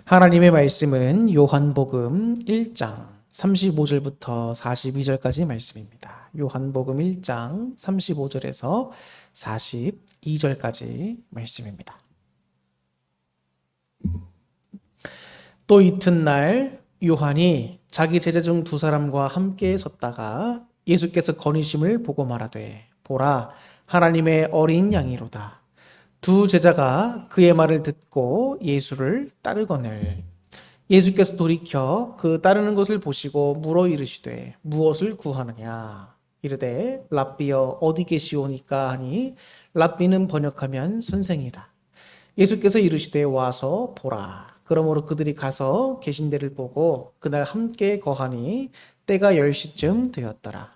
하나님의 말씀은 요한복음 1장 35절부터 42절까지 말씀입니다. 요한복음 1장 35절에서 42절까지 말씀입니다. 또 이튿날 요한이 자기 제자 중 두 사람과 함께 섰다가 예수께서 거니심을 보고 말하되 보라 하나님의 어린 양이로다. 두 제자가 그의 말을 듣고 예수를 따르거늘 예수께서 돌이켜 그 따르는 것을 보시고 물어 이르시되 무엇을 구하느냐 이르되 랍비여 어디 계시오니까 하니 랍비는 번역하면 선생이라. 예수께서 이르시되 와서 보라. 그러므로 그들이 가서 계신 데를 보고 그날 함께 거하니 때가 10시쯤 되었더라.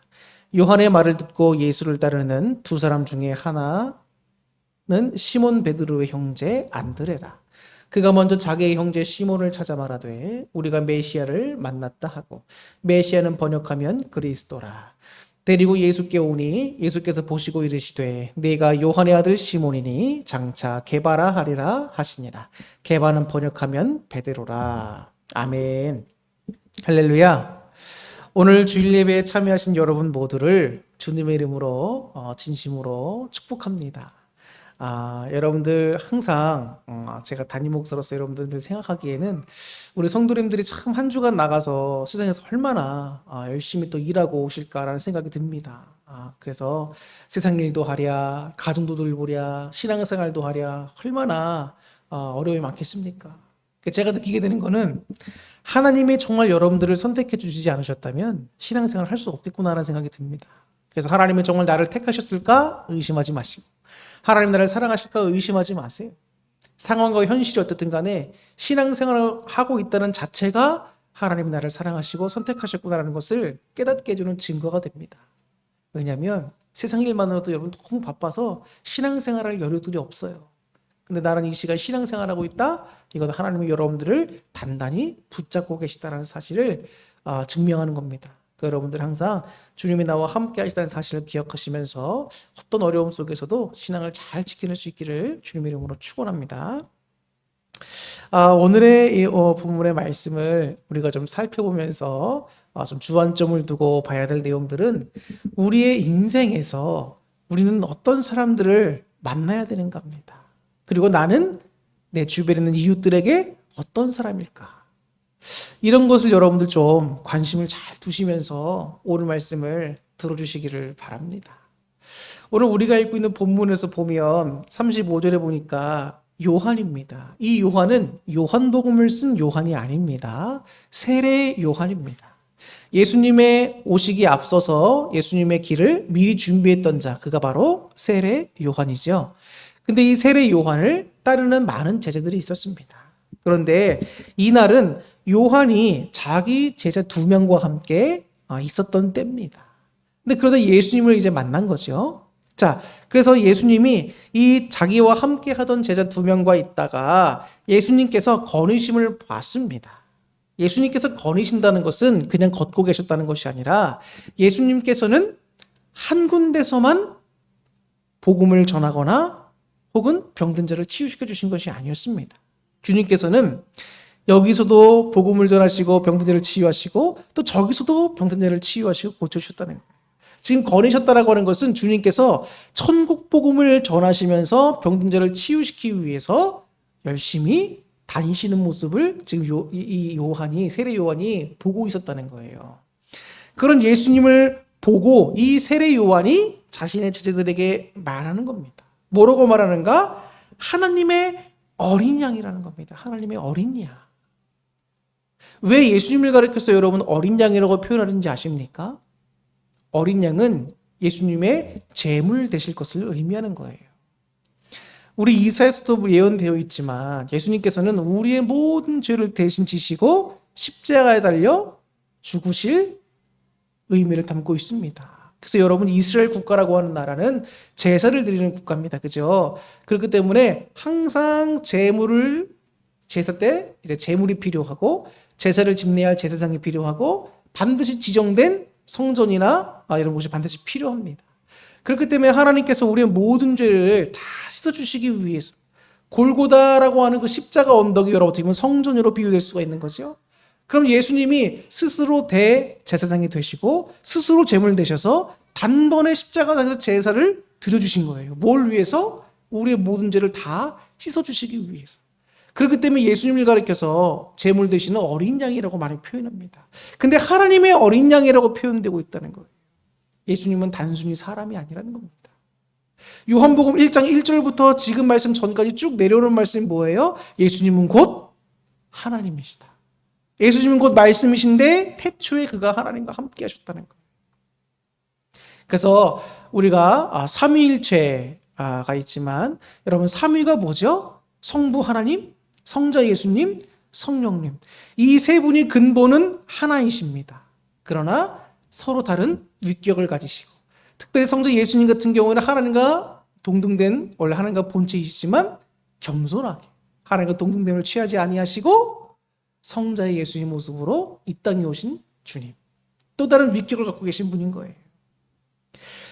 요한의 말을 듣고 예수를 따르는 두 사람 중에 하나는 시몬 베드로의 형제 안드레라. 그가 먼저 자기의 형제 시몬을 찾아 말하되 우리가 메시아를 만났다 하고, 메시아는 번역하면 그리스도라. 데리고 예수께 오니 예수께서 보시고 이르시되 네가 요한의 아들 시몬이니 장차 게바라 하리라 하시니라. 게바는 번역하면 베드로라. 아멘. 할렐루야. 오늘 주일 예배에 참여하신 여러분 모두를 주님의 이름으로 진심으로 축복합니다. 여러분들 항상 제가 담임 목사로서 여러분들 생각하기에는 우리 성도님들이 참 한 주간 나가서 세상에서 얼마나 열심히 또 일하고 오실까라는 생각이 듭니다. 그래서 세상 일도 하랴, 가정도 돌보랴, 신앙생활도 하랴, 얼마나 어려움이 많겠습니까? 제가 느끼게 되는 거는 하나님이 정말 여러분들을 선택해 주시지 않으셨다면 신앙생활을 할 수 없겠구나라는 생각이 듭니다. 그래서 하나님은 정말 나를 택하셨을까 의심하지 마시고, 하나님 나를 사랑하실까 의심하지 마세요. 상황과 현실이 어떻든 간에 신앙생활을 하고 있다는 자체가 하나님 나를 사랑하시고 선택하셨구나라는 것을 깨닫게 해주는 증거가 됩니다. 왜냐하면 세상 일만으로도 여러분 너무 바빠서 신앙생활할 여유들이 없어요. 근데 나는 이 시간 신앙생활하고 있다? 이건 하나님이 여러분들을 단단히 붙잡고 계시다는 사실을 증명하는 겁니다. 여러분들 항상 주님이 나와 함께 하시다는 사실을 기억하시면서 어떤 어려움 속에서도 신앙을 잘 지켜낼 수 있기를 주님의 이름으로 축원합니다. 오늘의 이 본문의 말씀을 우리가 좀 살펴보면서 좀 주안점을 두고 봐야 될 내용들은 우리의 인생에서 우리는 어떤 사람들을 만나야 되는가 합니다. 그리고 나는 내 주변에 있는 이웃들에게 어떤 사람일까? 이런 것을 여러분들 좀 관심을 잘 두시면서 오늘 말씀을 들어주시기를 바랍니다. 오늘 우리가 읽고 있는 본문에서 보면 35절에 보니까 요한입니다. 이 요한은 요한복음을 쓴 요한이 아닙니다. 세례 요한입니다. 예수님의 오시기에 앞서서 예수님의 길을 미리 준비했던 자, 그가 바로 세례 요한이죠. 근데 이 세례 요한을 따르는 많은 제자들이 있었습니다. 그런데 이날은 요한이 자기 제자 2명과 함께 있었던 때입니다. 근데 그러다 예수님을 이제 만난 거죠. 자, 그래서 예수님이 이 자기와 함께 하던 제자 2명과 있다가 예수님께서 거니심을 봤습니다. 예수님께서 거니신다는 것은 그냥 걷고 계셨다는 것이 아니라 예수님께서는 한 군데서만 복음을 전하거나 혹은 병든 자를 치유시켜 주신 것이 아니었습니다. 주님께서는 여기서도 복음을 전하시고 병든 자를 치유하시고 또 저기서도 병든 자를 치유하시고 고쳐주셨다는 거예요. 지금 거니셨다라고 하는 것은 주님께서 천국 복음을 전하시면서 병든 자를 치유시키기 위해서 열심히 다니시는 모습을 지금 이 요한이, 세례 요한이 보고 있었다는 거예요. 그런 예수님을 보고 이 세례 요한이 자신의 제자들에게 말하는 겁니다. 뭐라고 말하는가? 하나님의 어린 양이라는 겁니다. 하나님의 어린 양. 왜 예수님을 가리켜서 여러분 어린 양이라고 표현하는지 아십니까? 어린 양은 예수님의 제물 되실 것을 의미하는 거예요. 우리 이사야서도 예언되어 있지만 예수님께서는 우리의 모든 죄를 대신 지시고 십자가에 달려 죽으실 의미를 담고 있습니다. 그래서 여러분 이스라엘 국가라고 하는 나라는 제사를 드리는 국가입니다. 그죠? 그렇기 때문에 항상 제사 때 이제 제물이 필요하고 제사를 집례할 제사장이 필요하고 반드시 지정된 성전이나 이런 곳이 반드시 필요합니다. 그렇기 때문에 하나님께서 우리의 모든 죄를 다 씻어주시기 위해서 골고다라고 하는 그 십자가 언덕이 여러분 어떻게 보면 성전으로 비유될 수가 있는 거죠. 그럼 예수님이 스스로 대제사장이 되시고 스스로 제물 되셔서 단번에 십자가상에서 제사를 드려주신 거예요. 뭘 위해서? 우리의 모든 죄를 다 씻어주시기 위해서. 그렇기 때문에 예수님을 가리켜서 제물 되시는 어린 양이라고 많이 표현합니다. 근데 하나님의 어린 양이라고 표현되고 있다는 거예요. 예수님은 단순히 사람이 아니라는 겁니다. 요한복음 1장 1절부터 지금 말씀 전까지 쭉 내려오는 말씀이 뭐예요? 예수님은 곧 하나님이시다. 예수님은 곧 말씀이신데 태초에 그가 하나님과 함께 하셨다는 거예요. 그래서 우리가 삼위일체가 있지만 여러분 삼위가 뭐죠? 성부 하나님, 성자 예수님, 성령님. 이 세 분이 근본은 하나이십니다. 그러나 서로 다른 위격을 가지시고 특별히 성자 예수님 같은 경우에는 하나님과 동등된 원래 하나님과 본체이시지만 겸손하게 하나님과 동등됨을 취하지 아니하시고 성자의 예수님 모습으로 이 땅에 오신 주님. 또 다른 위격을 갖고 계신 분인 거예요.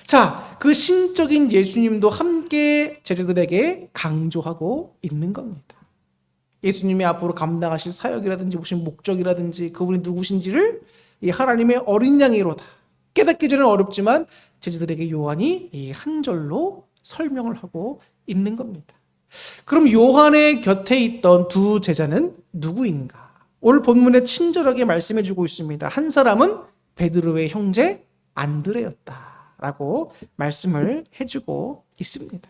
자, 그 신적인 예수님도 함께 제자들에게 강조하고 있는 겁니다. 예수님이 앞으로 감당하실 사역이라든지 무슨 목적이라든지 그분이 누구신지를 이 하나님의 어린 양이로다. 깨닫기 전에는 어렵지만 제자들에게 요한이 이 한 절로 설명을 하고 있는 겁니다. 그럼 요한의 곁에 있던 두 제자는 누구인가? 오늘 본문에 친절하게 말씀해 주고 있습니다. 한 사람은 베드로의 형제 안드레였다라고 말씀을 해주고 있습니다.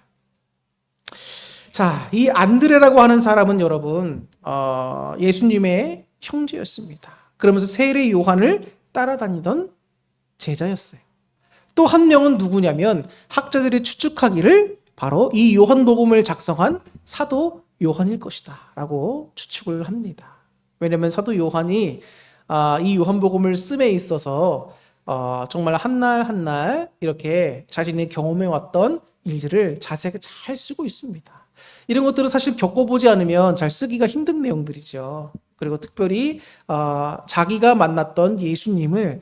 자, 이 안드레라고 하는 사람은 여러분 예수님의 형제였습니다. 그러면서 세례 요한을 따라다니던 제자였어요. 또 한 명은 누구냐면 학자들이 추측하기를 바로 이 요한복음을 작성한 사도 요한일 것이다 라고 추측을 합니다. 왜냐하면 사도 요한이 이 요한복음을 씀에 있어서 정말 한날 한날 이렇게 자신이 경험해왔던 일들을 자세하게 잘 쓰고 있습니다. 이런 것들은 사실 겪어보지 않으면 잘 쓰기가 힘든 내용들이죠. 그리고 특별히 자기가 만났던 예수님을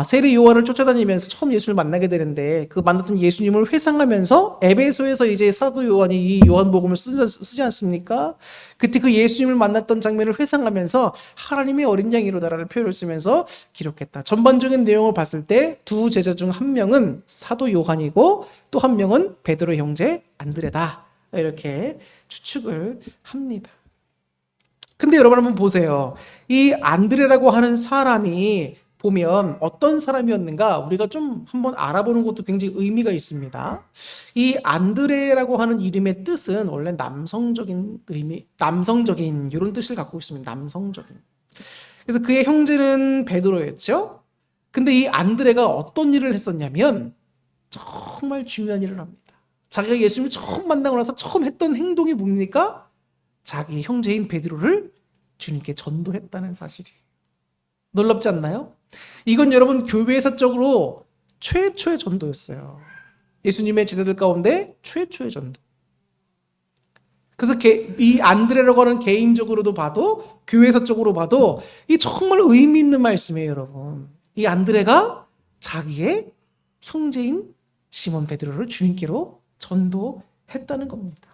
세례 요한을 쫓아다니면서 처음 예수를 만나게 되는데 그 만났던 예수님을 회상하면서 에베소에서 이제 사도 요한이 이 요한복음을 쓰지 않습니까? 그때 그 예수님을 만났던 장면을 회상하면서 하나님의 어린 양이로다라는 표현을 쓰면서 기록했다. 전반적인 내용을 봤을 때 두 제자 중 한 명은 사도 요한이고 또 한 명은 베드로 형제 안드레다. 이렇게 추측을 합니다. 근데 여러분 한번 보세요. 이 안드레라고 하는 사람이 보면 어떤 사람이었는가 우리가 좀 한번 알아보는 것도 굉장히 의미가 있습니다. 이 안드레라고 하는 이름의 뜻은 원래 남성적인 의미, 남성적인 이런 뜻을 갖고 있습니다. 남성적인. 그래서 그의 형제는 베드로였죠. 근데 이 안드레가 어떤 일을 했었냐면 정말 중요한 일을 합니다. 자기가 예수님을 처음 만나고 나서 처음 했던 행동이 뭡니까? 자기 형제인 베드로를 주님께 전도했다는 사실이 놀랍지 않나요? 이건 여러분 교회사적으로 최초의 전도였어요. 예수님의 제자들 가운데 최초의 전도. 그래서 이 안드레라고 하는 개인적으로도 봐도 교회사적으로 봐도 이 정말 의미 있는 말씀이에요, 여러분. 이 안드레가 자기의 형제인 시몬 베드로를 주님께로 전도했다는 겁니다.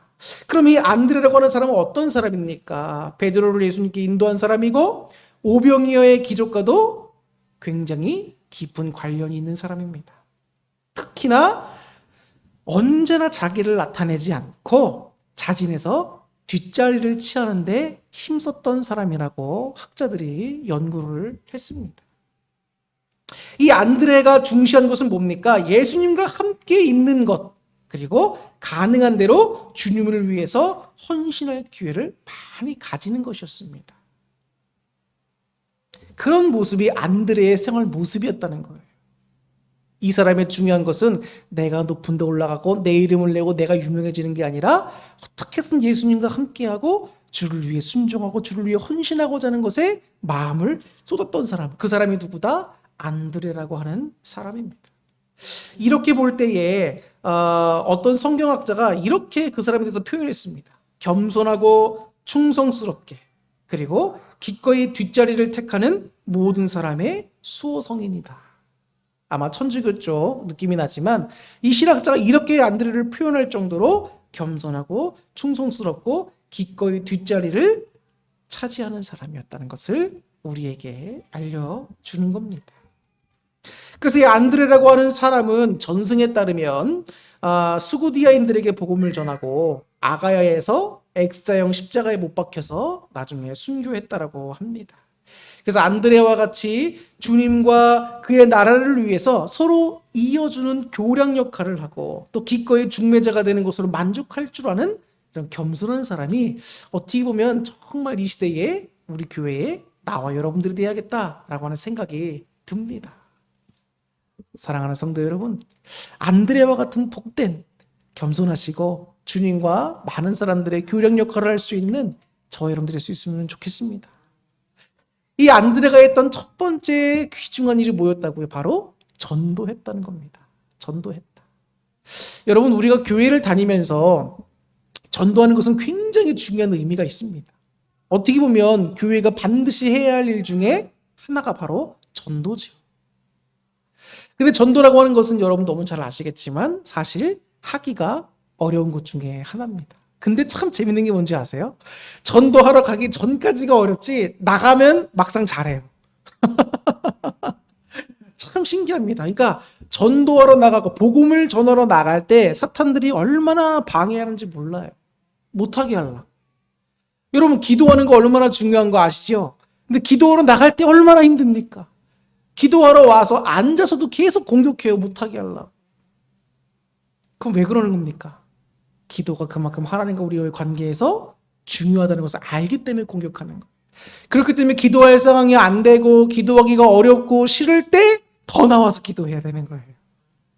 그럼 이 안드레라고 하는 사람은 어떤 사람입니까? 베드로를 예수님께 인도한 사람이고 오병이어의 기적과도 굉장히 깊은 관련이 있는 사람입니다. 특히나 언제나 자기를 나타내지 않고 자진해서 뒷자리를 취하는데 힘썼던 사람이라고 학자들이 연구를 했습니다. 이 안드레가 중시한 것은 뭡니까? 예수님과 함께 있는 것, 그리고 가능한 대로 주님을 위해서 헌신할 기회를 많이 가지는 것이었습니다. 그런 모습이 안드레의 생활 모습이었다는 거예요. 이 사람의 중요한 것은 내가 높은 데 올라가고 내 이름을 내고 내가 유명해지는 게 아니라 어떻게 해서든 예수님과 함께하고 주를 위해 순종하고 주를 위해 헌신하고자 하는 것에 마음을 쏟았던 사람. 그 사람이 누구다? 안드레라고 하는 사람입니다. 이렇게 볼 때에 어떤 성경학자가 이렇게 그 사람에 대해서 표현했습니다. 겸손하고 충성스럽게 그리고 기꺼이 뒷자리를 택하는 모든 사람의 수호성인이다. 아마 천주교 쪽 느낌이 나지만 이 신학자가 이렇게 안드레를 표현할 정도로 겸손하고 충성스럽고 기꺼이 뒷자리를 차지하는 사람이었다는 것을 우리에게 알려주는 겁니다. 그래서 이 안드레라고 하는 사람은 전승에 따르면 수구디아인들에게 복음을 전하고 아가야에서 X자형 십자가에 못 박혀서 나중에 순교했다라고 합니다. 그래서 안드레와 같이 주님과 그의 나라를 위해서 서로 이어주는 교량 역할을 하고 또 기꺼이 중매자가 되는 것으로 만족할 줄 아는 이런 겸손한 사람이 어떻게 보면 정말 이 시대에 우리 교회에 나와 여러분들이 돼야겠다라고 하는 생각이 듭니다. 사랑하는 성도 여러분, 안드레와 같은 복된 겸손하시고 주님과 많은 사람들의 교량 역할을 할 수 있는 저 여러분들이 될 수 있으면 좋겠습니다. 이 안드레가 했던 첫 번째 귀중한 일이 뭐였다고요? 바로 전도했다는 겁니다. 전도했다. 여러분, 우리가 교회를 다니면서 전도하는 것은 굉장히 중요한 의미가 있습니다. 어떻게 보면 교회가 반드시 해야 할 일 중에 하나가 바로 전도죠. 근데 전도라고 하는 것은 여러분 너무 잘 아시겠지만 사실 하기가 어려운 것 중에 하나입니다. 근데 참 재밌는 게 뭔지 아세요? 전도하러 가기 전까지가 어렵지 나가면 막상 잘해요. 참 신기합니다. 그러니까 전도하러 나가고 복음을 전하러 나갈 때 사탄들이 얼마나 방해하는지 몰라요. 못하게 하려고. 여러분 기도하는 거 얼마나 중요한 거 아시죠? 근데 기도하러 나갈 때 얼마나 힘듭니까? 기도하러 와서 앉아서도 계속 공격해요. 못하게 하려고. 그럼 왜 그러는 겁니까? 기도가 그만큼 하나님과 우리의 관계에서 중요하다는 것을 알기 때문에 공격하는 거예요. 그렇기 때문에 기도할 상황이 안 되고 기도하기가 어렵고 싫을 때 더 나와서 기도해야 되는 거예요.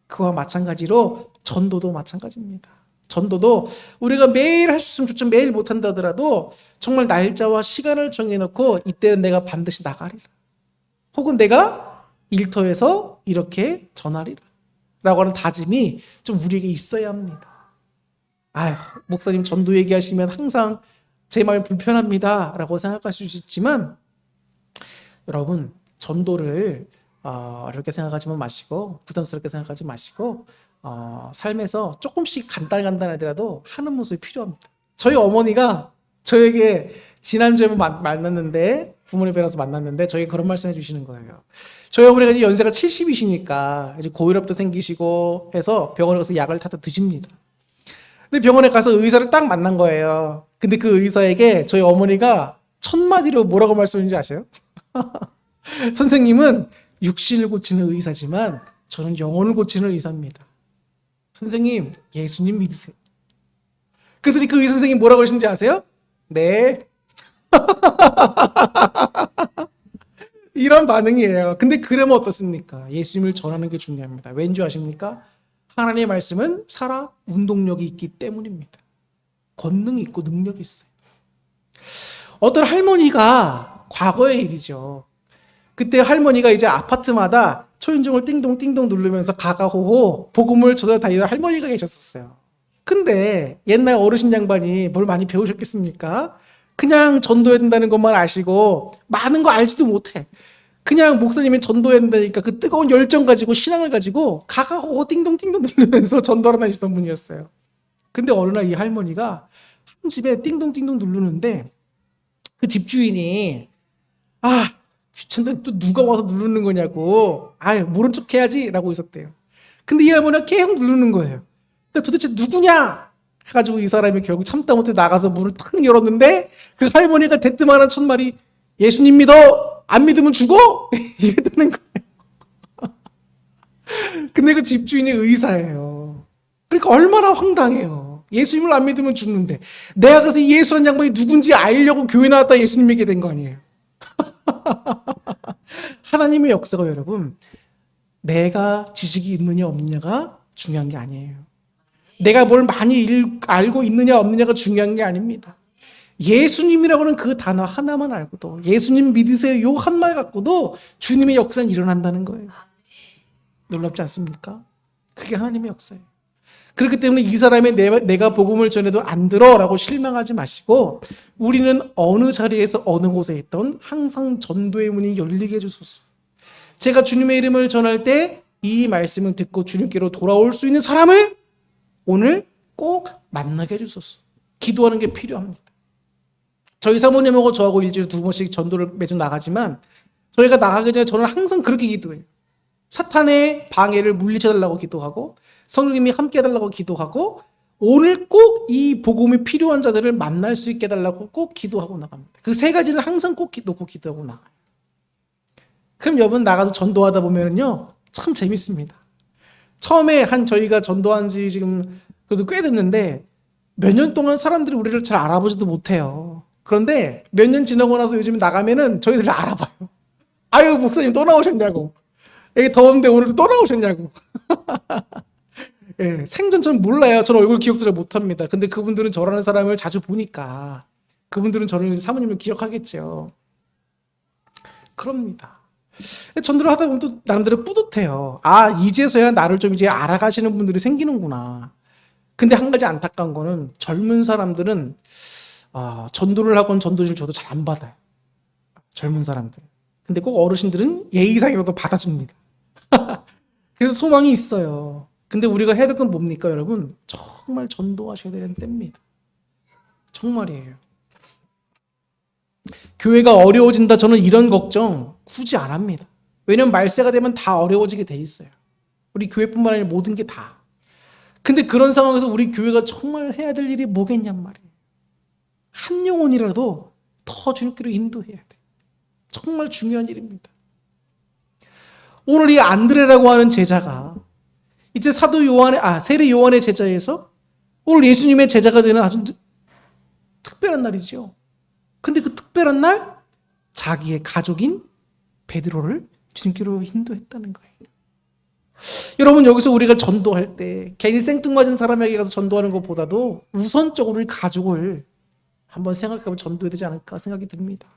그와 마찬가지로 전도도 마찬가지입니다. 전도도 우리가 매일 할 수 있으면 좋죠. 매일 못한다 하더라도 정말 날짜와 시간을 정해놓고 이때는 내가 반드시 나가리라. 혹은 내가 일터에서 이렇게 전하리라. 라고 하는 다짐이 좀 우리에게 있어야 합니다. 아유, 목사님 전도 얘기하시면 항상 제 마음이 불편합니다. 라고 생각하실 수 있지만 여러분 전도를 어렵게 생각하지 마시고 부담스럽게 생각하지 마시고 삶에서 조금씩 간단하더라도 하는 모습이 필요합니다. 저희 어머니가 저에게 지난주에 만났는데 부모님 뵈러서 만났는데 저에게 그런 말씀 해주시는 거예요. 저희 어머니가 이제 연세가 70이시니까 이제 고혈압도 생기시고 해서 병원에 가서 약을 타다 드십니다. 근데 병원에 가서 의사를 딱 만난 거예요. 근데 그 의사에게 저희 어머니가 첫 마디로 뭐라고 말씀했는지 아세요? 선생님은 육신을 고치는 의사지만 저는 영혼을 고치는 의사입니다. 선생님, 예수님 믿으세요. 그랬더니 그 의사 선생님이 뭐라고 하시는지 아세요? 네. 이런 반응이에요. 근데 그러면 어떻습니까? 예수님을 전하는 게 중요합니다. 왠지 아십니까? 하나님의 말씀은 살아 운동력이 있기 때문입니다. 권능이 있고 능력이 있어요. 어떤 할머니가 과거의 일이죠. 그때 할머니가 이제 아파트마다 초인종을 띵동띵동 누르면서 가가호호 복음을 전해 다니던 할머니가 계셨었어요. 근데 옛날 어르신 양반이 뭘 많이 배우셨겠습니까? 그냥 전도해야 된다는 것만 아시고 많은 거 알지도 못해. 그냥 목사님이 전도해야 된다니까 그 뜨거운 열정 가지고 신앙을 가지고 가가호호 띵동띵동 누르면서 전도하러 다니시던 분이었어요. 근데 어느 날 이 할머니가 한 집에 띵동띵동 누르는데 그 집주인이 귀찮다 또 누가 와서 누르는 거냐고 모른 척 해야지 라고 있었대요. 근데 이 할머니가 계속 누르는 거예요. 그러니까 도대체 누구냐 해가지고 이 사람이 결국 참다 못해 나가서 문을 탁 열었는데 그 할머니가 대뜸하는 첫 말이 예수님 믿어 안 믿으면 죽어 이랬다는 거예요. 근데 그 집주인이 의사예요. 그러니까 얼마나 황당해요. 예수님을 안 믿으면 죽는데 내가 그래서 예수라는 양반이 누군지 알려고 교회 나왔다 예수님 믿게 된 거 아니에요. 하나님의 역사가 여러분 내가 지식이 있느냐 없느냐가 중요한 게 아니에요. 내가 뭘 많이 알고 있느냐 없느냐가 중요한 게 아닙니다. 예수님이라고는 그 단어 하나만 알고도 예수님 믿으세요 요 한 말 갖고도 주님의 역사는 일어난다는 거예요. 놀랍지 않습니까? 그게 하나님의 역사예요. 그렇기 때문에 이 사람이 내가 복음을 전해도 안 들어 라고 실망하지 마시고 우리는 어느 자리에서 어느 곳에 있던 항상 전도의 문이 열리게 해주소서. 제가 주님의 이름을 전할 때 이 말씀을 듣고 주님께로 돌아올 수 있는 사람을 오늘 꼭 만나게 해주소서. 기도하는 게 필요합니다. 저희 사모님하고 저하고 일주일에 2번씩 전도를 매주 나가지만 저희가 나가기 전에 저는 항상 그렇게 기도해요. 사탄의 방해를 물리쳐달라고 기도하고 성령님이 함께 해달라고 기도하고 오늘 꼭 이 복음이 필요한 자들을 만날 수 있게 해달라고 꼭 기도하고 나갑니다. 그 3가지를 항상 꼭 놓고 기도하고 나가요. 그럼 여러분 나가서 전도하다 보면요 참 재밌습니다. 처음에 저희가 전도한 지 지금 그래도 꽤 됐는데 몇 년 동안 사람들이 우리를 잘 알아보지도 못해요. 그런데 몇 년 지나고 나서 요즘 나가면은 저희들을 알아봐요. 아유 목사님 또 나오셨냐고. 여기 더운데 오늘도 또 나오셨냐고. 예, 생전 전 몰라요. 저는 얼굴 기억도 잘 못합니다. 근데 그분들은 저라는 사람을 자주 보니까 그분들은 저를 사모님을 기억하겠죠. 그럽니다. 전도를 하다 보면 또 나름대로 뿌듯해요. 아 이제서야 나를 좀 이제 알아가시는 분들이 생기는구나. 근데 한 가지 안타까운 거는 젊은 사람들은 전도를 하건 전도지를 줘도 잘 안 받아요. 젊은 사람들. 근데 꼭 어르신들은 예의상이라도 받아줍니다. 그래서 소망이 있어요. 근데 우리가 해야 될 건 뭡니까 여러분? 정말 전도하셔야 되는 때입니다. 정말이에요. 교회가 어려워진다 저는 이런 걱정 굳이 안 합니다. 왜냐면 말세가 되면 다 어려워지게 돼 있어요. 우리 교회뿐만 아니라 모든 게 다. 근데 그런 상황에서 우리 교회가 정말 해야 될 일이 뭐겠냔 말이에요. 한 영혼이라도 더 주님께로 인도해야 돼. 정말 중요한 일입니다. 오늘 이 안드레라고 하는 제자가 이제 세례 요한의 제자에서 오늘 예수님의 제자가 되는 아주 특별한 날이죠. 근데 그 특별한 날 자기의 가족인 베드로를 주님께로 인도했다는 거예요. 여러분 여기서 우리가 전도할 때 괜히 생뚱맞은 사람에게 가서 전도하는 것보다도 우선적으로 우리 가족을 한번 생각하면 전도해야 되지 않을까 생각이 듭니다.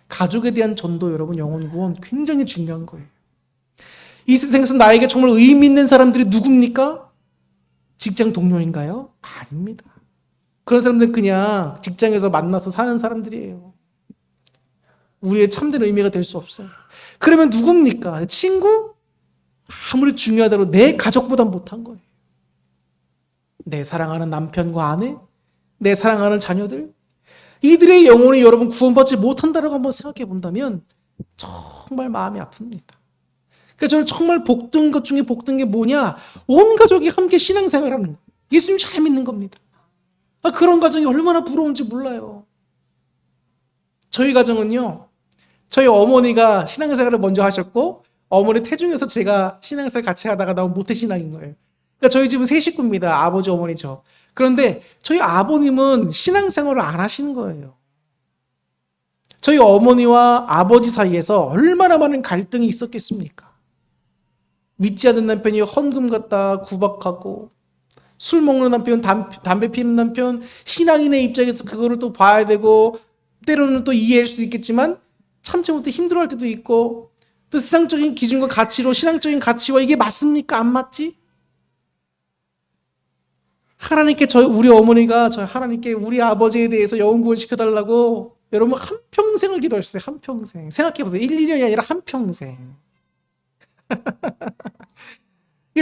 가족에 대한 전도 여러분 영혼 구원 굉장히 중요한 거예요. 이 세상에서 나에게 정말 의미 있는 사람들이 누굽니까? 직장 동료인가요? 아닙니다. 그런 사람들은 그냥 직장에서 만나서 사는 사람들이에요. 우리의 참된 의미가 될 수 없어요. 그러면 누굽니까? 친구? 아무리 중요하다고 내 가족보다 못한 거예요. 내 사랑하는 남편과 아내, 내 사랑하는 자녀들, 이들의 영혼이 여러분 구원받지 못한다라고 한번 생각해 본다면 정말 마음이 아픕니다. 그러니까 저는 정말 복된 것 중에 복된 게 뭐냐? 온 가족이 함께 신앙생활하는 거예요. 예수님 잘 믿는 겁니다. 그런 가정이 얼마나 부러운지 몰라요. 저희 가정은요, 저희 어머니가 신앙생활을 먼저 하셨고 어머니 태중에서 제가 신앙생활 같이 하다가 나온 모태신앙인 거예요. 그러니까 저희 집은 3식구입니다. 아버지, 어머니, 저. 그런데 저희 아버님은 신앙생활을 안 하시는 거예요. 저희 어머니와 아버지 사이에서 얼마나 많은 갈등이 있었겠습니까? 믿지 않는 남편이 헌금 갖다 구박하고 술 먹는 남편, 담배 피는 남편, 신앙인의 입장에서 그거를 또 봐야 되고 때로는 또 이해할 수도 있겠지만 참지 못해 힘들어할 때도 있고 또 세상적인 기준과 가치로 신앙적인 가치와 이게 맞습니까? 안 맞지? 하나님께 우리 어머니가 하나님께 우리 아버지에 대해서 영혼 구원 시켜달라고 여러분 한평생을 기도하셨어요. 한평생. 생각해보세요. 1, 2년이 아니라 한평생.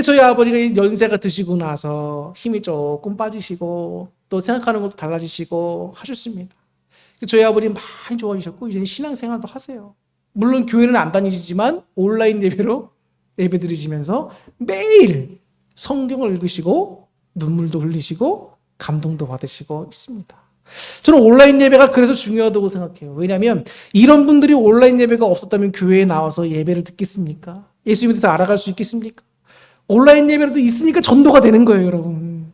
저희 아버지가 연세가 드시고 나서 힘이 조금 빠지시고 또 생각하는 것도 달라지시고 하셨습니다. 저희 아버지 많이 좋아지셨고 이제는 신앙생활도 하세요. 물론 교회는 안 다니시지만 온라인 예배로 예배 드리시면서 매일 성경을 읽으시고 눈물도 흘리시고 감동도 받으시고 있습니다. 저는 온라인 예배가 그래서 중요하다고 생각해요. 왜냐하면 이런 분들이 온라인 예배가 없었다면 교회에 나와서 예배를 듣겠습니까? 예수님에 대해서 알아갈 수 있겠습니까? 온라인 예배라도 있으니까 전도가 되는 거예요, 여러분.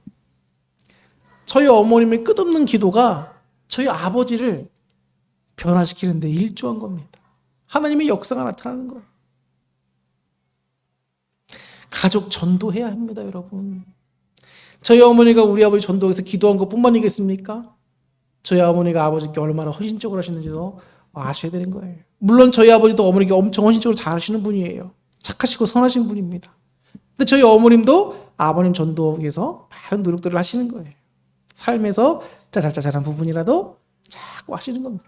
저희 어머님의 끝없는 기도가 저희 아버지를 변화시키는데 일조한 겁니다. 하나님의 역사가 나타나는 거예요. 가족 전도해야 합니다, 여러분. 저희 어머니가 우리 아버지 전도해서 기도한 것뿐만이겠습니까? 저희 어머니가 아버지께 얼마나 헌신적으로 하시는지도 아셔야 되는 거예요. 물론 저희 아버지도 어머니께 엄청 헌신적으로 잘하시는 분이에요. 착하시고 선하신 분입니다. 근데 저희 어머님도 아버님 전도하기 위해서 많은 노력들을 하시는 거예요. 삶에서 짜잘짜잘한 부분이라도 자꾸 하시는 겁니다.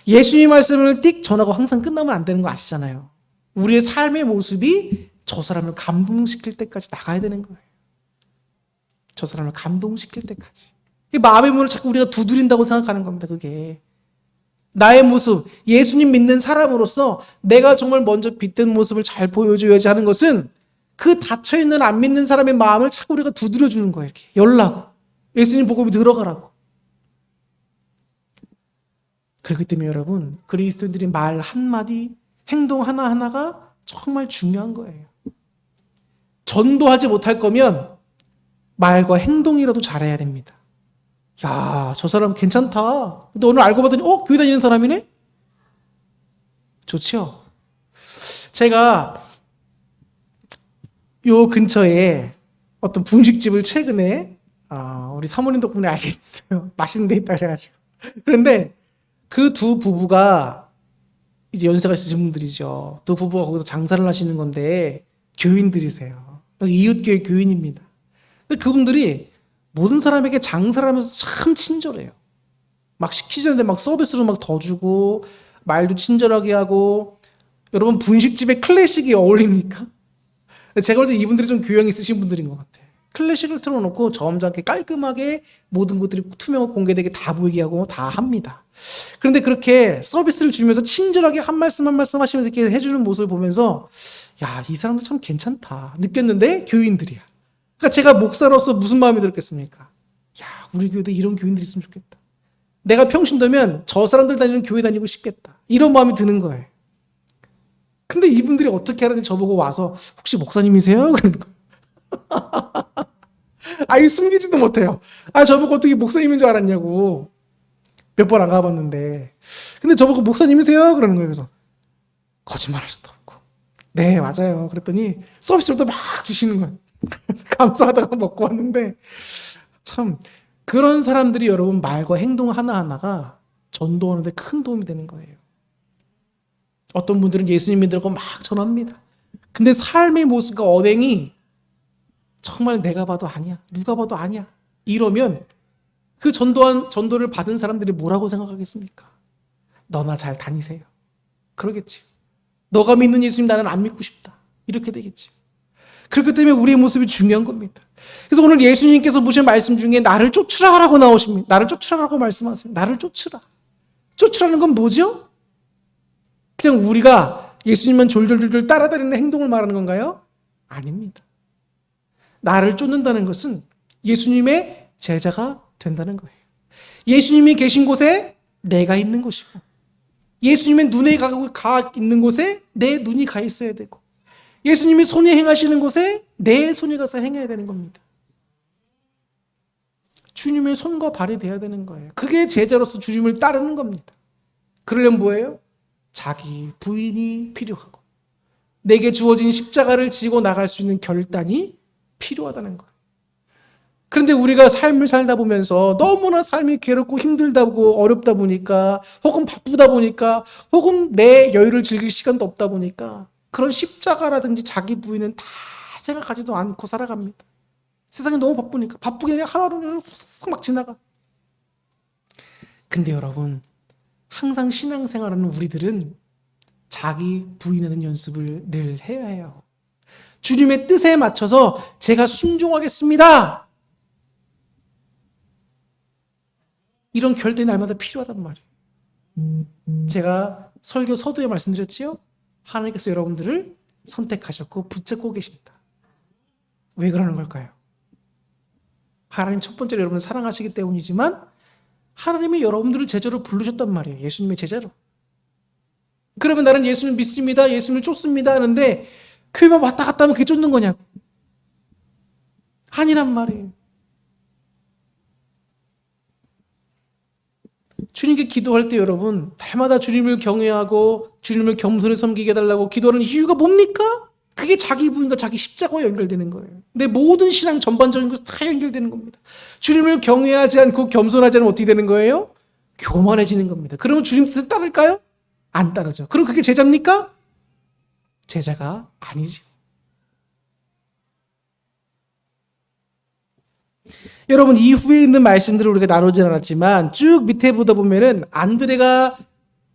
예수님 말씀을 띡 전하고 항상 끝나면 안 되는 거 아시잖아요. 우리의 삶의 모습이 저 사람을 감동시킬 때까지 나가야 되는 거예요. 저 사람을 감동시킬 때까지. 마음의 문을 자꾸 우리가 두드린다고 생각하는 겁니다. 그게 나의 모습, 예수님 믿는 사람으로서 내가 정말 먼저 빛된 모습을 잘 보여줘야지 하는 것은 그 닫혀있는 안 믿는 사람의 마음을 자꾸 우리가 두드려주는 거예요. 이렇게 열라고, 예수님 복음이 들어가라고. 그렇기 때문에 여러분, 그리스도인들이 말 한마디, 행동 하나하나가 정말 중요한 거예요. 전도하지 못할 거면 말과 행동이라도 잘해야 됩니다. 야, 저 사람 괜찮다. 근데 오늘 알고 봤더니 교회 다니는 사람이네? 좋죠? 제가 요 근처에 어떤 분식집을 최근에 우리 사모님 덕분에 알게 됐어요. 맛있는 데 있다 그래가지고. 그런데 그 두 부부가 이제 연세가 있으신 분들이죠. 두 부부가 거기서 장사를 하시는 건데 교인들이세요. 이웃교회 교인입니다. 근데 그분들이 모든 사람에게 장사를 하면서 참 친절해요. 막 시키자는데 막 서비스로 막 더 주고 말도 친절하게 하고. 여러분, 분식집에 클래식이 어울립니까? 제가 볼 때 이분들이 좀 교양이 있으신 분들인 것 같아요. 클래식을 틀어놓고 점잖게 깔끔하게 모든 것들이 투명하고 공개되게 다 보이게 하고 다 합니다. 그런데 그렇게 서비스를 주면서 친절하게 한 말씀 한 말씀 하시면서 이렇게 해주는 모습을 보면서 야, 이 사람도 참 괜찮다 느꼈는데 교인들이야. 그러니까 제가 목사로서 무슨 마음이 들었겠습니까? 야, 우리 교회도 이런 교인들이 있으면 좋겠다. 내가 평신도면 저 사람들 다니는 교회 다니고 싶겠다. 이런 마음이 드는 거예요. 근데 이분들이 어떻게 하는지 저보고 와서 혹시 목사님이세요? 그러는 거예요. 아유, 숨기지도 못해요. 저보고 어떻게 목사님인 줄 알았냐고. 몇 번 안 가봤는데. 근데 저보고 목사님이세요? 그러는 거예요. 그래서 거짓말할 수도 없고. 네, 맞아요. 그랬더니 서비스를 막 주시는 거예요. 그래서 감사하다가 먹고 왔는데 참 그런 사람들이 여러분 말과 행동 하나하나가 전도하는데 큰 도움이 되는 거예요. 어떤 분들은 예수님 믿으라고 막 전합니다. 근데 삶의 모습과 언행이 정말 내가 봐도 아니야. 누가 봐도 아니야. 이러면 그 전도를 받은 사람들이 뭐라고 생각하겠습니까? 너나 잘 다니세요. 그러겠지. 너가 믿는 예수님 나는 안 믿고 싶다. 이렇게 되겠지. 그렇기 때문에 우리의 모습이 중요한 겁니다. 그래서 오늘 예수님께서 보신 말씀 중에 나를 쫓으라라고 나오십니다. 나를 쫓으라라고 말씀하세요. 나를 쫓으라. 쫓으라는 건 뭐죠? 그냥 우리가 예수님만 졸졸졸졸 따라다니는 행동을 말하는 건가요? 아닙니다. 나를 쫓는다는 것은 예수님의 제자가 된다는 거예요. 예수님이 계신 곳에 내가 있는 것이고, 예수님의 눈에 가 있는 곳에 내 눈이 가 있어야 되고, 예수님이 손에 행하시는 곳에 내 손이 가서 행해야 되는 겁니다. 주님의 손과 발이 돼야 되는 거예요. 그게 제자로서 주님을 따르는 겁니다. 그러려면 뭐예요? 자기 부인이 필요하고 내게 주어진 십자가를 지고 나갈 수 있는 결단이 필요하다는 거예요. 그런데 우리가 삶을 살다 보면서 너무나 삶이 괴롭고 힘들다고 어렵다 보니까, 혹은 바쁘다 보니까, 혹은 내 여유를 즐길 시간도 없다 보니까 그런 십자가라든지 자기 부인은 다 생각하지도 않고 살아갑니다. 세상이 너무 바쁘니까. 바쁘게 그냥 하루를 훅 막 지나가. 근데 여러분, 항상 신앙생활하는 우리들은 자기 부인하는 연습을 늘 해야 해요. 주님의 뜻에 맞춰서 제가 순종하겠습니다. 이런 결단이 날마다 필요하단 말이에요. 제가 설교 서두에 말씀드렸지요? 하나님께서 여러분들을 선택하셨고 붙잡고 계신다. 왜 그러는 걸까요? 하나님 첫 번째로 여러분을 사랑하시기 때문이지만 하나님이 여러분들을 제자로 부르셨단 말이에요. 예수님의 제자로. 그러면 나는 예수님 믿습니다. 예수님을 쫓습니다. 하는데 교회만 왔다 갔다 하면 그게 쫓는 거냐고. 아니란 말이에요. 주님께 기도할 때 여러분, 날마다 주님을 경외하고 주님을 겸손히 섬기게 해달라고 기도하는 이유가 뭡니까? 그게 자기 부인과 자기 십자가와 연결되는 거예요. 내 모든 신앙 전반적인 것이 다 연결되는 겁니다. 주님을 경외하지 않고 겸손하지 않으면 어떻게 되는 거예요? 교만해지는 겁니다. 그러면 주님 뜻을 따를까요? 안 따르죠. 그럼 그게 제자입니까? 제자가 아니지. 여러분, 이후에 있는 말씀들을 우리가 나누진 않았지만 쭉 밑에 보다 보면은 안드레가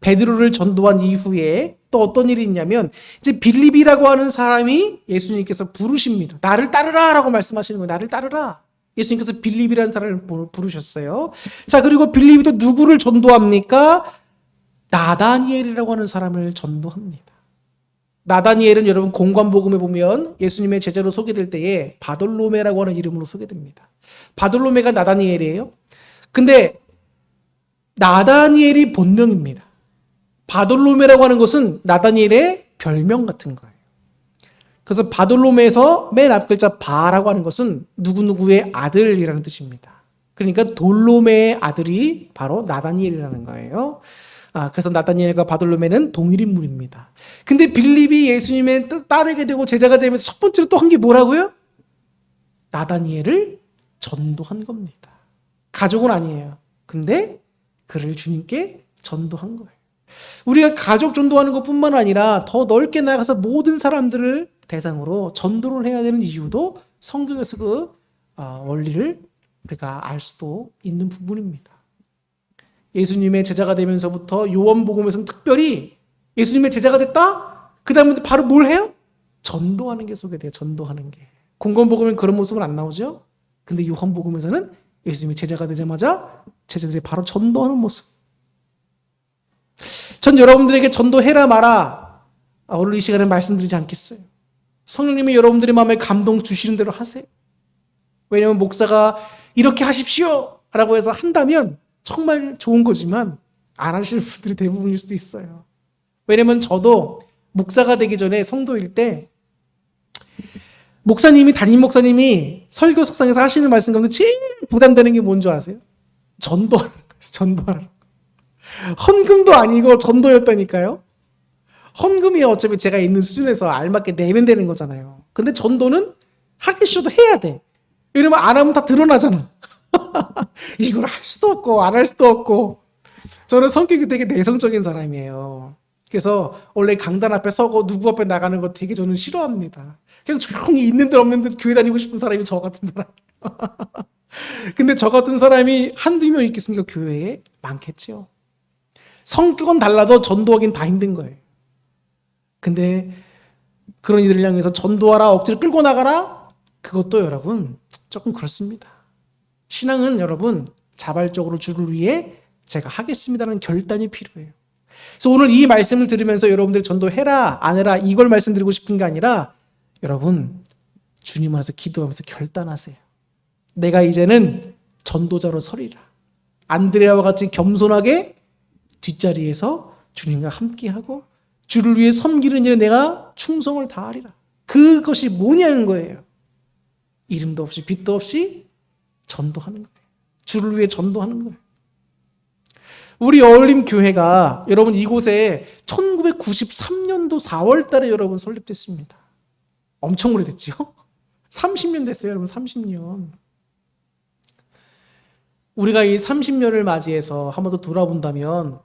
베드로를 전도한 이후에 또 어떤 일이 있냐면 이제 빌립이라고 하는 사람이 예수님께서 부르십니다. 나를 따르라 라고 말씀하시는 거예요. 나를 따르라. 예수님께서 빌립이라는 사람을 부르셨어요. 자, 그리고 빌립이 또 누구를 전도합니까? 나다니엘이라고 하는 사람을 전도합니다. 나다니엘은 여러분 공관복음에 보면 예수님의 제자로 소개될 때에 바돌로메라고 하는 이름으로 소개됩니다. 바돌로메가 나다니엘이에요. 근데 나다니엘이 본명입니다. 바돌로메라고 하는 것은 나다니엘의 별명 같은 거예요. 그래서 바돌로메에서 맨 앞 글자 바라고 하는 것은 누구누구의 아들이라는 뜻입니다. 그러니까 돌로메의 아들이 바로 나다니엘이라는 거예요. 그래서 나다니엘과 바돌로메는 동일 인물입니다. 근데 빌립이 예수님의 따르게 되고 제자가 되면서 첫 번째로 또 한 게 뭐라고요? 나다니엘을 전도한 겁니다. 가족은 아니에요. 근데 그를 주님께 전도한 거예요. 우리가 가족 전도하는 것뿐만 아니라 더 넓게 나가서 모든 사람들을 대상으로 전도를 해야 되는 이유도 성경에서 그 원리를 우리가 알 수도 있는 부분입니다. 예수님의 제자가 되면서부터 요한복음에서는 특별히 예수님의 제자가 됐다? 그 다음에 바로 뭘 해요? 전도하는 게 소개돼요. 전도하는 게. 공관복음엔 그런 모습은 안 나오죠? 근데 요한복음에서는 예수님이 제자가 되자마자 제자들이 바로 전도하는 모습. 전 여러분들에게 전도해라 마라 오늘 이 시간에 말씀드리지 않겠어요. 성령님이 여러분들의 마음에 감동 주시는 대로 하세요. 왜냐하면 목사가 이렇게 하십시오 라고 해서 한다면 정말 좋은 거지만 안 하시는 분들이 대부분일 수도 있어요. 왜냐하면 저도 목사가 되기 전에 성도일 때 담임 목사님이 설교 석상에서 하시는 말씀 가운데 제일 부담되는 게 뭔지 아세요? 전도하는 거예요. 전도하는 거. 헌금도 아니고 전도였다니까요. 헌금이 어차피 제가 있는 수준에서 알맞게 내면 되는 거잖아요. 근데 전도는 하기 싫어도 해야 돼. 왜냐면 안 하면 다 드러나잖아. 이걸 할 수도 없고 안 할 수도 없고. 저는 성격이 되게 내성적인 사람이에요. 그래서 원래 강단 앞에 서고 누구 앞에 나가는 거 되게 저는 싫어합니다. 그냥 조용히 있는 듯 없는 듯 교회 다니고 싶은 사람이 저 같은 사람. 근데 저 같은 사람이 한두 명 있겠습니까? 교회에 많겠죠. 성격은 달라도 전도하긴 다 힘든 거예요. 근데 그런 이들을 향해서 전도하라, 억지로 끌고 나가라? 그것도 여러분 조금 그렇습니다. 신앙은 여러분 자발적으로 주를 위해 제가 하겠습니다라는 결단이 필요해요. 그래서 오늘 이 말씀을 들으면서 여러분들 전도해라 안 해라 이걸 말씀드리고 싶은 게 아니라 여러분 주님 안에서 기도하면서 결단하세요. 내가 이제는 전도자로 서리라. 안드레아와 같이 겸손하게 뒷자리에서 주님과 함께하고 주를 위해 섬기는 일에 내가 충성을 다하리라. 그것이 뭐냐는 거예요. 이름도 없이 빛도 없이 전도하는 거예요. 주를 위해 전도하는 거예요. 우리 어울림 교회가 여러분 이곳에 1993년도 4월 달에 여러분 설립됐습니다. 엄청 오래됐죠? 30년 됐어요, 여러분. 30년. 우리가 이 30년을 맞이해서 한 번 더 돌아본다면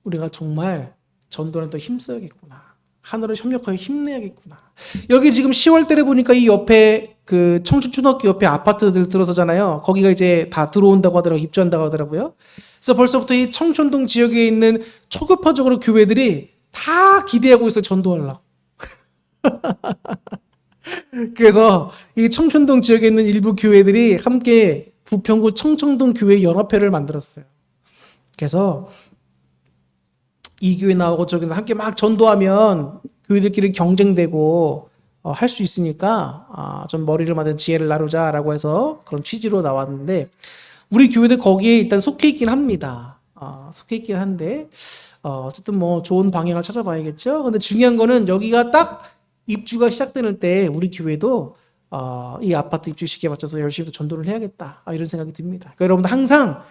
우리가 정말 전도는 더 힘써야겠구나. 하늘을 협력하여 힘내야겠구나. 여기 지금 10월 달에 보니까 이 옆에 그 청춘초등학교 옆에 아파트들 들어서잖아요. 거기가 이제 다 들어온다고 하더라고요. 입주한다고 하더라고요. 그래서 벌써부터 이 청촌동 지역에 있는 초급화적으로 교회들이 다 기대하고 있어요. 전도하려고. 그래서 이 청촌동 지역에 있는 일부 교회들이 함께 부평구 청청동 교회 연합회를 만들었어요. 그래서 이 교회 나오고 저기서 함께 막 전도하면 교회들끼리 경쟁되고 할 수 있으니까 좀 머리를 맞은 지혜를 나누자라고 해서 그런 취지로 나왔는데 우리 교회들 거기에 일단 속해 있긴 합니다. 속해 있긴 한데 어쨌든 뭐 좋은 방향을 찾아봐야겠죠. 근데 중요한 거는 여기가 딱 입주가 시작되는 때 우리 교회도 이 아파트 입주 시기에 맞춰서 열심히 또 전도를 해야겠다 이런 생각이 듭니다. 그러니까 여러분들 항상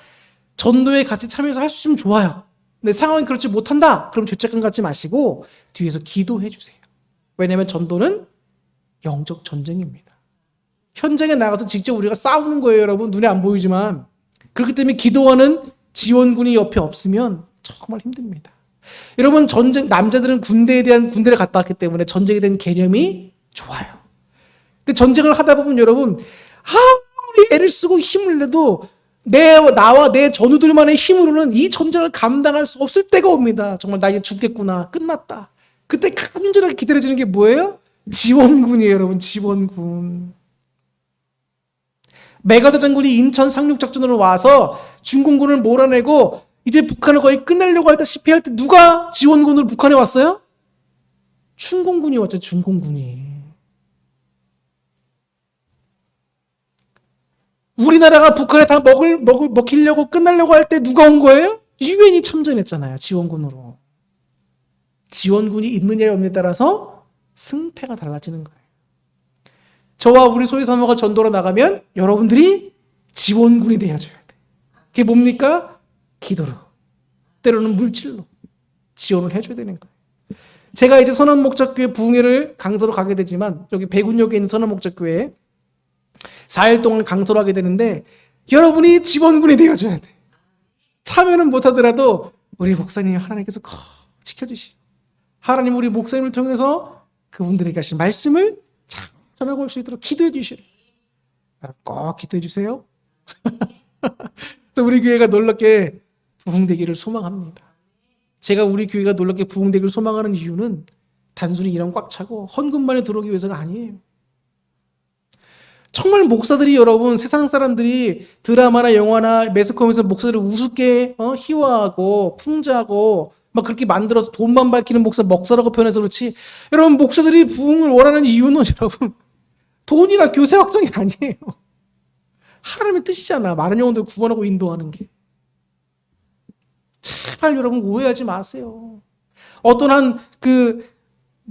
전도에 같이 참여해서 할 수 있으면 좋아요. 근데 상황이 그렇지 못한다? 그럼 죄책감 갖지 마시고 뒤에서 기도해 주세요. 왜냐하면 전도는 영적 전쟁입니다. 현장에 나가서 직접 우리가 싸우는 거예요, 여러분. 눈에 안 보이지만. 그렇기 때문에 기도하는 지원군이 옆에 없으면 정말 힘듭니다. 여러분 남자들은 군대를 갔다 왔기 때문에 전쟁에 대한 개념이 좋아요. 근데 전쟁을 하다 보면 여러분 아무리 애를 쓰고 힘을 내도 나와 내 전우들만의 힘으로는 이 전쟁을 감당할 수 없을 때가 옵니다. 정말 나 이제 죽겠구나. 끝났다. 그때 간절하게 기다려지는 게 뭐예요? 지원군이에요, 여러분. 지원군. 메가더 장군이 인천 상륙작전으로 와서 중공군을 몰아내고 이제 북한을 거의 끝내려고 하다시피 할 때 누가 지원군으로 북한에 왔어요? 중공군이 왔죠. 중공군이. 우리나라가 북한에 다 먹히려고 끝내려고 할 때 누가 온 거예요? 유엔이 참전했잖아요. 지원군으로. 지원군이 있느냐 없느냐에 따라서 승패가 달라지는 거예요. 저와 우리 소유사모가 전도로 나가면 여러분들이 지원군이 되어줘야 돼. 그게 뭡니까? 기도로. 때로는 물질로 지원을 해줘야 되는 거예요. 제가 이제 선원목적교회 부흥회를 강서로 가게 되지만 여기 백운역에 있는 선원목적교회에 4일 동안 강서를 하게 되는데 여러분이 지원군이 되어줘야 돼. 참여는 못하더라도 우리 목사님이 하나님께서 꼭 지켜주시고 하나님 우리 목사님을 통해서 그분들에게 하신 말씀을 잘 전하고 올 수 있도록 기도해 주시오. 꼭 기도해 주세요. 그래서 우리 교회가 놀랍게 부흥되기를 소망합니다. 제가 우리 교회가 놀랍게 부흥되기를 소망하는 이유는 단순히 이런 꽉 차고 헌금만에 들어오기 위해서가 아니에요. 정말 목사들이 여러분 세상 사람들이 드라마나 영화나 매스컴에서 목사들을 우습게 희화하고 풍자하고 막 그렇게 만들어서 돈만 밝히는 목사라고 표현해서 그렇지 여러분 목사들이 부흥을 원하는 이유는 여러분 돈이나 교세 확장이 아니에요. 하나님의 뜻이잖아. 많은 영혼들 구원하고 인도하는 게. 제발 여러분 오해하지 마세요. 어떤 한 그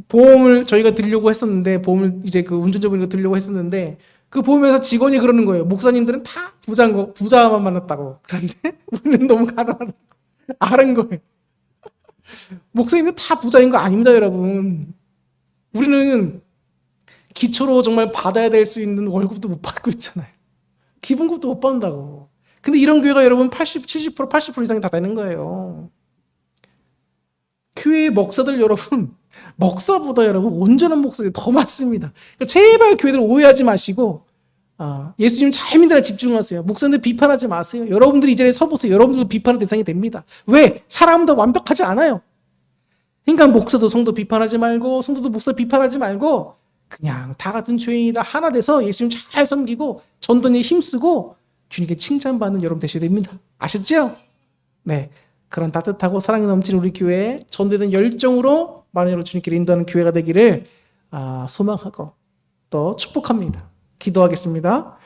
보험을 저희가 들려고 했었는데 보험을 이제 그 운전자분이 들려고 했었는데 그 보험회사 직원이 그러는 거예요. 목사님들은 다 부자만 만났다고. 그런데 우리는 너무 가난하다고. 아는 거예요. 목사님들 다 부자인 거 아닙니다, 여러분. 우리는 기초로 정말 받아야 될 수 있는 월급도 못 받고 있잖아요. 기본급도 못 받는다고. 근데 이런 교회가 여러분 70%, 80% 이상이 다 되는 거예요. 교회 목사들 여러분, 목사보다 여러분 온전한 목사들이 더 많습니다. 그러니까 제발 교회들 오해하지 마시고 예수님 잘 믿으라 집중하세요. 목사님들 비판하지 마세요. 여러분들이 이 자리에 서보세요. 여러분들도 비판의 대상이 됩니다. 왜? 사람도 완벽하지 않아요. 그러니까 목사도 성도 비판하지 말고 성도도 목사 비판하지 말고 그냥 다 같은 죄인이다 하나 돼서 예수님 잘 섬기고 전도에 힘쓰고 주님께 칭찬받는 여러분 되셔야 됩니다. 아셨죠? 네, 그런 따뜻하고 사랑이 넘치는 우리 교회에 전도된 열정으로 많은 여러분 주님께 인도하는 교회가 되기를 소망하고 또 축복합니다. 기도하겠습니다.